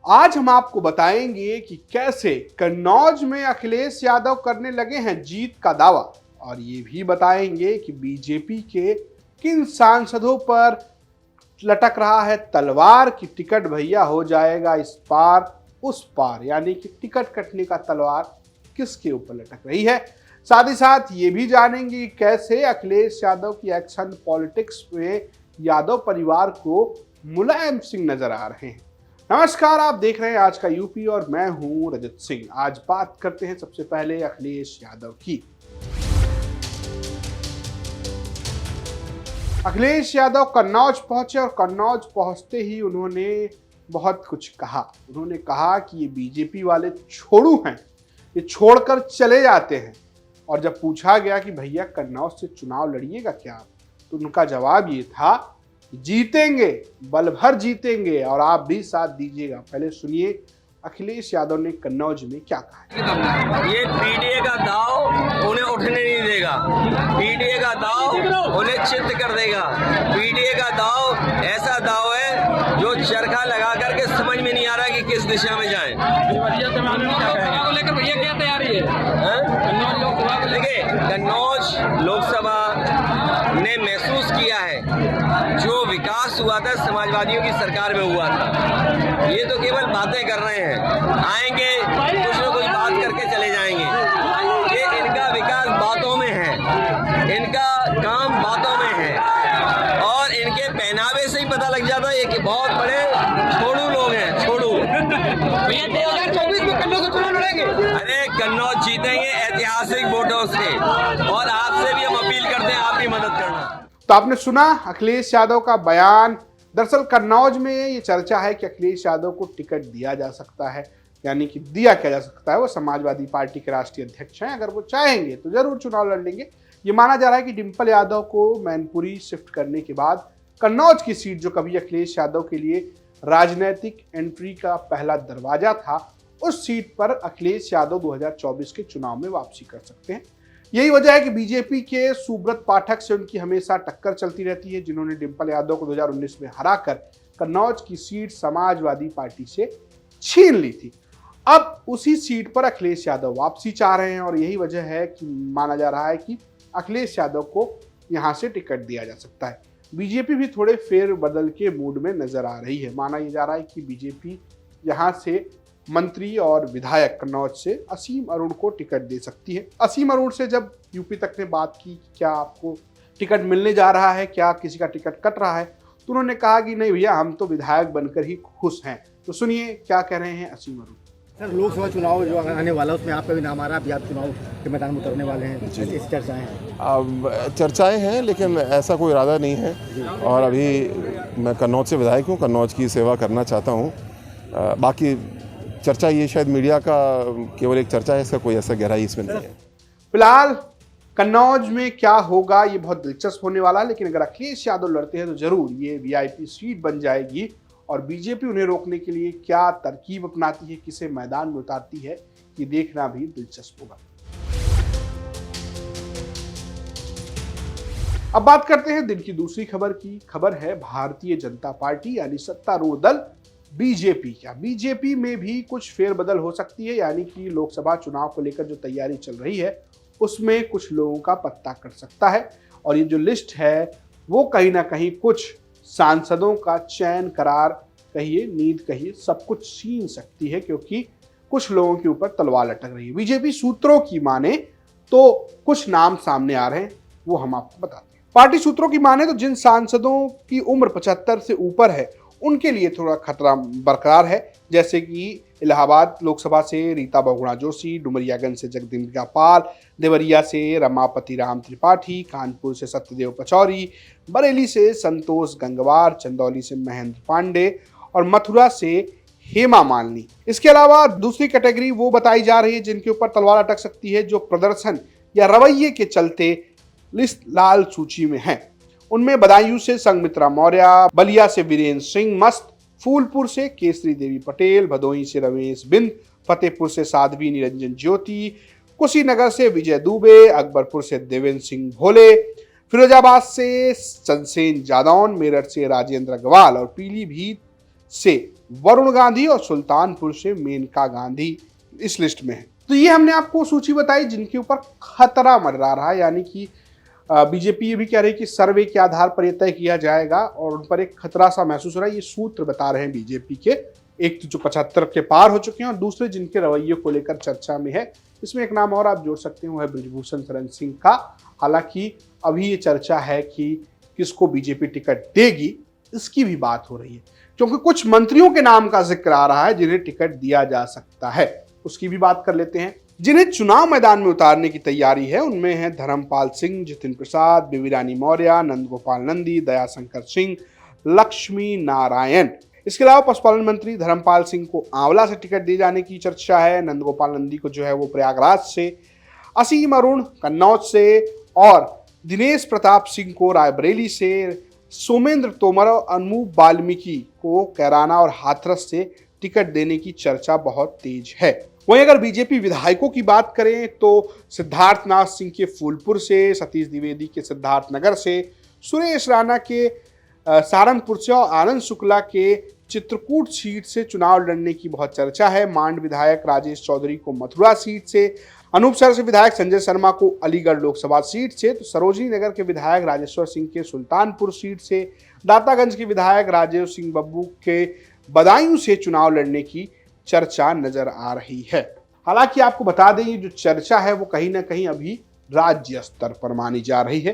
आज हम आपको बताएंगे कि कैसे कन्नौज में अखिलेश यादव करने लगे हैं जीत का दावा, और ये भी बताएंगे कि बीजेपी के किन सांसदों पर लटक रहा है तलवार की टिकट भैया हो जाएगा इस पार उस पार, यानी कि टिकट कटने का तलवार किसके ऊपर लटक रही है। साथ ही साथ ये भी जानेंगे कि कैसे अखिलेश यादव की एक्शन पॉलिटिक्स में यादव परिवार को मुलायम सिंह नजर आ रहे हैं। नमस्कार, आप देख रहे हैं आज का यूपी और मैं हूं रजत सिंह। आज बात करते हैं सबसे पहले अखिलेश यादव की। अखिलेश यादव कन्नौज पहुंचे और कन्नौज पहुंचते ही उन्होंने बहुत कुछ कहा। उन्होंने कहा कि ये बीजेपी वाले छोड़ू हैं, ये छोड़कर चले जाते हैं। और जब पूछा गया कि भैया कन्नौज से चुनाव लड़िएगा क्या, तो उनका जवाब ये था, जीतेंगे, बल भर जीतेंगे और आप भी साथ दीजिएगा। पहले सुनिए अखिलेश यादव ने कन्नौज में क्या कहा। ये पीडीए का दाव उन्हें उठने नहीं देगा, पीडीए का दाव उन्हें चित कर देगा। पीडीए का दाव ऐसा दाव है जो चरखा लगा करके समझ में नहीं आ रहा कि किस दिशा में जाए। लेकर भैया क्या तैयारी है? देखिए, कन्नौज लोकसभा ने महसूस किया है जो विकास हुआ था समाजवादियों की सरकार में हुआ था। ये तो केवल बातें कर रहे हैं, आएंगे कुछ न कुछ बात करके चले जाएंगे। ये इनका विकास बातों में है, इनका काम बातों में है, और इनके पहनावे से ही पता लग जाता है कि बहुत बड़े छोड़ू लोग हैं। छोड़ू 2024 में कन्नौज चुनाव लड़ेंगे। अरे कन्नौज जीतेंगे ऐतिहासिक वोटों से, और आपसे भी हम अपील करते हैं आप भी मदद करना। तो आपने सुना अखिलेश यादव का बयान। दरअसल कन्नौज में ये चर्चा है कि अखिलेश यादव को टिकट दिया जा सकता है, यानी कि दिया क्या जा सकता है। वो समाजवादी पार्टी के राष्ट्रीय अध्यक्ष हैं, अगर वो चाहेंगे तो जरूर चुनाव लड़ लेंगे। ये माना जा रहा है कि डिंपल यादव को मैनपुरी शिफ्ट करने के बाद कन्नौज की सीट, जो कभी अखिलेश यादव के लिए राजनीतिक एंट्री का पहला दरवाजा था, उस सीट पर अखिलेश यादव 2024 के चुनाव में वापसी कर सकते हैं। यही वजह है कि बीजेपी के सुब्रत पाठक से उनकी हमेशा टक्कर चलती रहती है, जिन्होंने डिंपल यादव को 2019 में हराकर कन्नौज की सीट समाजवादी पार्टी से छीन ली थी। अब उसी सीट पर अखिलेश यादव वापसी चाह रहे हैं, और यही वजह है कि माना जा रहा है कि अखिलेश यादव को यहां से टिकट दिया जा सकता है। बीजेपी भी थोड़े फेरबदल के मूड में नजर आ रही है। माना जा रहा है कि बीजेपी यहां से मंत्री और विधायक कन्नौज से असीम अरुण को टिकट दे सकती है। असीम अरुण से जब यूपी तक ने बात की क्या आपको टिकट मिलने जा रहा है, क्या किसी का टिकट कट रहा है, तो उन्होंने कहा कि नहीं भैया, हम तो विधायक बनकर ही खुश हैं। तो सुनिए क्या कह रहे हैं असीम अरुण। सर, लोकसभा चुनाव जो आने वाला है उसमें आपका भी नाम आ रहा है, आप चुनाव के मैदान में उतरने वाले हैं, इस चर्चाएं हैं? अब चर्चाएं हैं, लेकिन ऐसा कोई इरादा नहीं है। और अभी मैं कन्नौज से विधायक हूँ, कन्नौज की सेवा करना चाहता हूँ। बाकी चर्चा ये शायद मीडिया का केवल एक चर्चा है, इसका कोई ऐसा गहराई इसमें नहीं है। फिलहाल कन्नौज में क्या होगा ये बहुत दिलचस्प होने वाला है, लेकिन अगर अखिलेश यादव लड़ते हैं तो जरूर ये वीआईपी सीट बन जाएगी, और बीजेपी उन्हें रोकने के लिए क्या तरकीब अपनाती है, किसे मैदान में उतारती है, ये देखना भी दिलचस्प होगा। अब बात करते हैं दिन की दूसरी खबर की। खबर है भारतीय जनता पार्टी यानी सत्तारूढ़ दल बीजेपी। क्या बीजेपी में भी कुछ फेरबदल हो सकती है, यानी कि लोकसभा चुनाव को लेकर जो तैयारी चल रही है उसमें कुछ लोगों का पत्ता कट सकता है, और ये जो लिस्ट है वो कहीं ना कहीं कुछ सांसदों का चयन करार कहिए, नींद कहिए, सब कुछ छीन सकती है, क्योंकि कुछ लोगों के ऊपर तलवार लटक रही है। बीजेपी सूत्रों की माने तो कुछ नाम सामने आ रहे हैं, वो हम आपको बताते हैं। पार्टी सूत्रों की माने तो जिन सांसदों की उम्र 75 से ऊपर है उनके लिए थोड़ा खतरा बरकरार है, जैसे कि इलाहाबाद लोकसभा से रीता बहुगुणा जोशी, डुमरियागंज से जगदम्बिका पाल, देवरिया से रमापति राम त्रिपाठी, कानपुर से सत्यदेव पचौरी, बरेली से संतोष गंगवार, चंदौली से महेंद्र पांडे और मथुरा से हेमा मालिनी। इसके अलावा दूसरी कैटेगरी वो बताई जा रही है जिनके ऊपर तलवार अटक सकती है, जो प्रदर्शन या रवैये के चलते लिस्ट लाल सूची में है। उनमें बदायूं से संघमित्रा मौर्य, बलिया से वीरेंद्र सिंह मस्त, फूलपुर से केसरी देवी पटेल, भदोही से रमेश बिंद, फतेहपुर से साध्वी निरंजन ज्योति, कुशीनगर से विजय दुबे, अकबरपुर से देवेंद्र सिंह भोले, फिरोजाबाद से चंद्रसेन जादौन, मेरठ से राजेंद्र अग्रवाल और पीलीभीत से वरुण गांधी और सुल्तानपुर से मेनका गांधी इस लिस्ट में है। तो ये हमने आपको सूची बताई जिनके ऊपर खतरा मंडरा रहा है, यानी कि बीजेपी ये भी कह रही है कि सर्वे के आधार पर यह तय किया जाएगा और उन पर एक खतरा सा महसूस हो रहा है। ये सूत्र बता रहे हैं बीजेपी के, एक तो जो 75 के पार हो चुके हैं और दूसरे जिनके रवैये को लेकर चर्चा में है। इसमें एक नाम और आप जोड़ सकते हैं, वो है बृजभूषण शरण सिंह का। हालांकि अभी ये चर्चा है कि किसको बीजेपी टिकट देगी, इसकी भी बात हो रही है, क्योंकि कुछ मंत्रियों के नाम का जिक्र आ रहा है जिन्हें टिकट दिया जा सकता है। उसकी भी बात कर लेते हैं। जिन्हें चुनाव मैदान में उतारने की तैयारी है उनमें है धर्मपाल सिंह, जितिन प्रसाद, बेबी रानी मौर्य, नंदगोपाल नंदी, दयाशंकर सिंह, लक्ष्मी नारायण। इसके अलावा पशुपालन मंत्री धर्मपाल सिंह को आंवला से टिकट दिए जाने की चर्चा है। नंदगोपाल नंदी को जो है वो प्रयागराज से, असीम अरुण कन्नौज से और दिनेश प्रताप सिंह को रायबरेली से, सोमेंद्र तोमर और अनूप वाल्मीकि को कैराना और हाथरस से टिकट देने की चर्चा बहुत तेज है। वहीं अगर बीजेपी विधायकों की बात करें तो सिद्धार्थनाथ सिंह के फूलपुर से, सतीश द्विवेदी के सिद्धार्थनगर से, सुरेश राणा के सहारनपुर से और आनंद शुक्ला के चित्रकूट सीट से चुनाव लड़ने की बहुत चर्चा है। मांड विधायक राजेश चौधरी को मथुरा सीट से, अनूपसर से विधायक संजय शर्मा को अलीगढ़ लोकसभा सीट से, तो सरोजनी नगर के विधायक राजेश्वर सिंह के सुल्तानपुर सीट से, दातागंज के विधायक राजेश सिंह बब्बू के बदायूं से चुनाव लड़ने की चर्चा नजर आ रही है। हालांकि आपको बता दें ये जो चर्चा है वो कहीं ना कहीं अभी राज्य स्तर पर मानी जा रही है।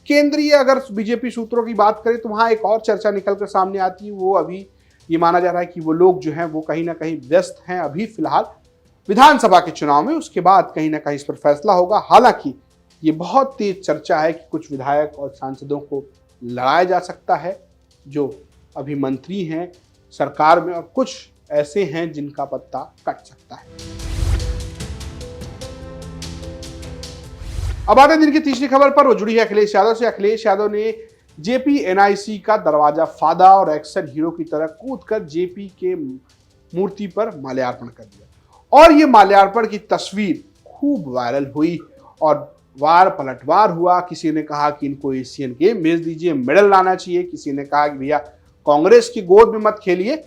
केंद्रीय अगर बीजेपी सूत्रों की बात करें तो वहां एक और चर्चा निकलकर सामने आती है। वो अभी ये माना जा रहा है कि वो लोग जो हैं वो कहीं ना कहीं व्यस्त हैं अभी फिलहाल विधानसभा के चुनाव में, उसके बाद कहीं ना कहीं इस पर फैसला होगा। हालांकि ये बहुत तेज चर्चा है कि कुछ विधायक और सांसदों को लड़ाया जा सकता है जो अभी मंत्री हैं सरकार में, और कुछ ऐसे हैं जिनका पत्ता कट सकता है। अब आते दिन की तीसरी खबर पर, वो जुड़ी है अखिलेश यादव से। अखिलेश यादव ने जेपी एनआईसी का दरवाजा फादा और एक्शन हीरो की तरह कूदकर जेपी के मूर्ति पर माल्यार्पण कर दिया और ये माल्यार्पण की तस्वीर खूब वायरल हुई और वार पलटवार हुआ। किसी ने कहा कि इनको एशियन गेम भेज दीजिए, मेडल लाना चाहिए। किसी ने कहा कि भैया कांग्रेस की गोद में मत खेलिए।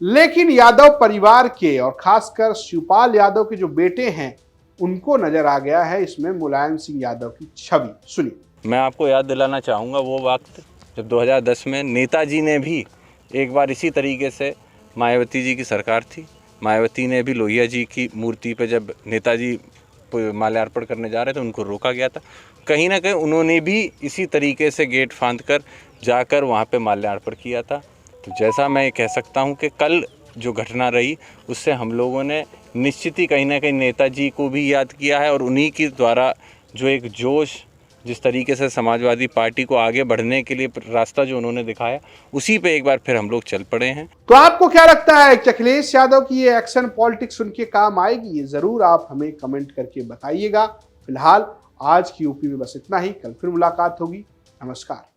लेकिन यादव परिवार के और खासकर शिवपाल यादव के जो बेटे हैं उनको नजर आ गया है इसमें मुलायम सिंह यादव की छवि। सुनिए। मैं आपको याद दिलाना चाहूँगा वो वक्त जब 2010 में नेताजी ने भी एक बार इसी तरीके से, मायावती जी की सरकार थी, मायावती ने भी लोहिया जी की मूर्ति पे जब नेताजी माल्यार्पण करने जा रहे थे उनको रोका गया था। कहीं ना कहीं उन्होंने भी इसी तरीके से गेट फांद कर जाकर वहाँ पे माल्यार्पण किया था। तो जैसा मैं कह सकता हूँ कि कल जो घटना रही उससे हम लोगों ने निश्चित ही कहीं ना कहीं नेताजी को भी याद किया है और उन्हीं के द्वारा जो एक जोश, जिस तरीके से समाजवादी पार्टी को आगे बढ़ने के लिए रास्ता जो उन्होंने दिखाया, उसी पे एक बार फिर हम लोग चल पड़े हैं। तो आपको क्या लगता है कि अखिलेश यादव की ये एक्शन पॉलिटिक्स उनके काम आएगी? ये जरूर आप हमें कमेंट करके बताइएगा। फिलहाल आज की यूपी में बस इतना ही। कल फिर मुलाकात होगी। नमस्कार।